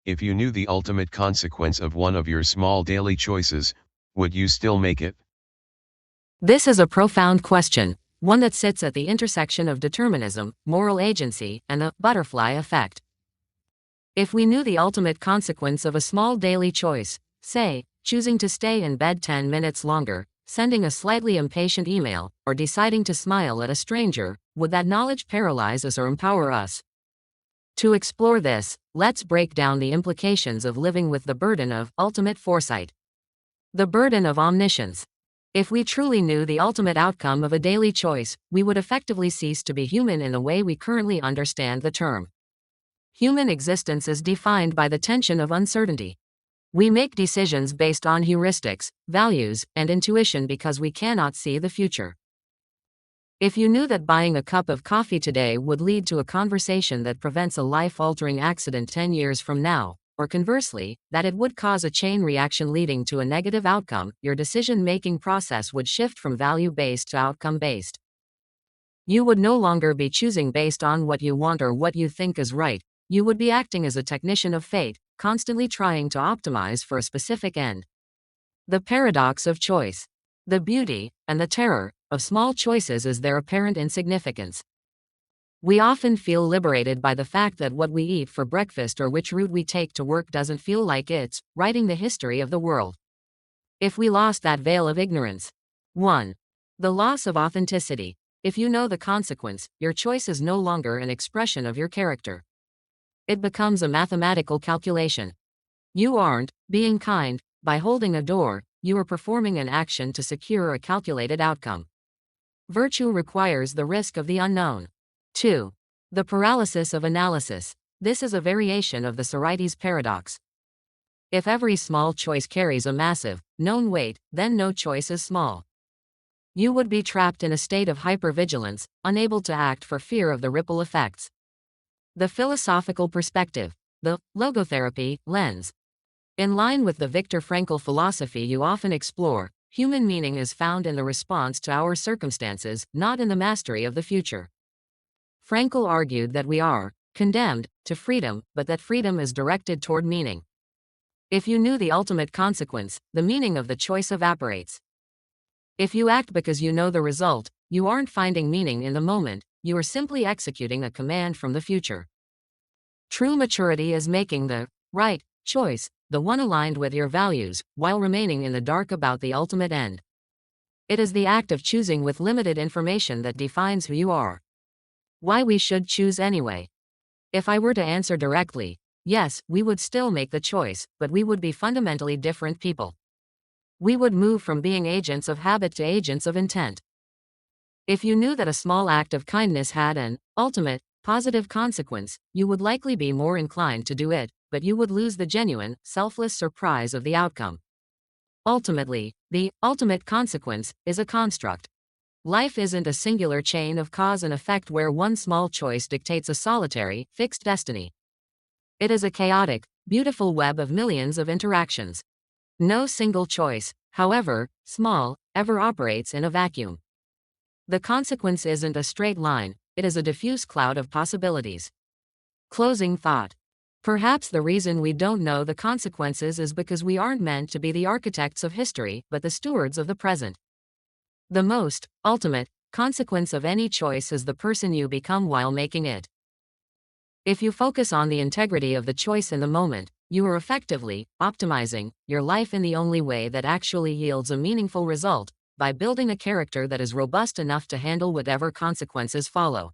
If you knew the ultimate consequence of one of your small daily choices, would you still make it? This is a profound question, one that sits at the intersection of determinism, moral agency, and the butterfly effect. If we knew the ultimate consequence of a small daily choice, say, choosing to stay in bed 10 minutes longer, sending a slightly impatient email, or deciding to smile at a stranger, would that knowledge paralyze us or empower us? To explore this, let's break down the implications of living with the burden of ultimate foresight. The burden of omniscience. If we truly knew the ultimate outcome of a daily choice, we would effectively cease to be human in the way we currently understand the term. Human existence is defined by the tension of uncertainty. We make decisions based on heuristics, values, and intuition because we cannot see the future. If you knew that buying a cup of coffee today would lead to a conversation that prevents a life-altering accident 10 years from now, or conversely, that it would cause a chain reaction leading to a negative outcome, your decision-making process would shift from value-based to outcome-based. You would no longer be choosing based on what you want or what you think is right. You would be acting as a technician of fate, constantly trying to optimize for a specific end. The paradox of choice. The beauty, and the terror, of small choices is their apparent insignificance. We often feel liberated by the fact that what we eat for breakfast or which route we take to work doesn't feel like it's writing the history of the world. If we lost that veil of ignorance. 1. The loss of authenticity. If you know the consequence, your choice is no longer an expression of your character. It becomes a mathematical calculation. You aren't being kind by holding a door, you are performing an action to secure a calculated outcome. Virtue requires the risk of the unknown. 2. The paralysis of analysis. This is a variation of the Sorites paradox. If every small choice carries a massive, known weight, then no choice is small. You would be trapped in a state of hypervigilance, unable to act for fear of the ripple effects. The philosophical perspective. The logotherapy lens. In line with the Viktor Frankl philosophy you often explore, human meaning is found in the response to our circumstances, not in the mastery of the future. Frankl argued that we are condemned to freedom, but that freedom is directed toward meaning. If you knew the ultimate consequence, the meaning of the choice evaporates. If you act because you know the result, you aren't finding meaning in the moment, you are simply executing a command from the future. True maturity is making the right choice, the one aligned with your values, while remaining in the dark about the ultimate end. It is the act of choosing with limited information that defines who you are. Why we should choose anyway. If I were to answer directly, yes, we would still make the choice, but we would be fundamentally different people. We would move from being agents of habit to agents of intent. If you knew that a small act of kindness had an ultimate, positive consequence, you would likely be more inclined to do it, but you would lose the genuine, selfless surprise of the outcome. Ultimately, the ultimate consequence is a construct. Life isn't a singular chain of cause and effect where one small choice dictates a solitary, fixed destiny. It is a chaotic, beautiful web of millions of interactions. No single choice, however small, ever operates in a vacuum. The consequence isn't a straight line, it is a diffuse cloud of possibilities. Closing thought. Perhaps the reason we don't know the consequences is because we aren't meant to be the architects of history, but the stewards of the present. The most ultimate consequence of any choice is the person you become while making it. If you focus on the integrity of the choice in the moment, you are effectively optimizing your life in the only way that actually yields a meaningful result, by building a character that is robust enough to handle whatever consequences follow.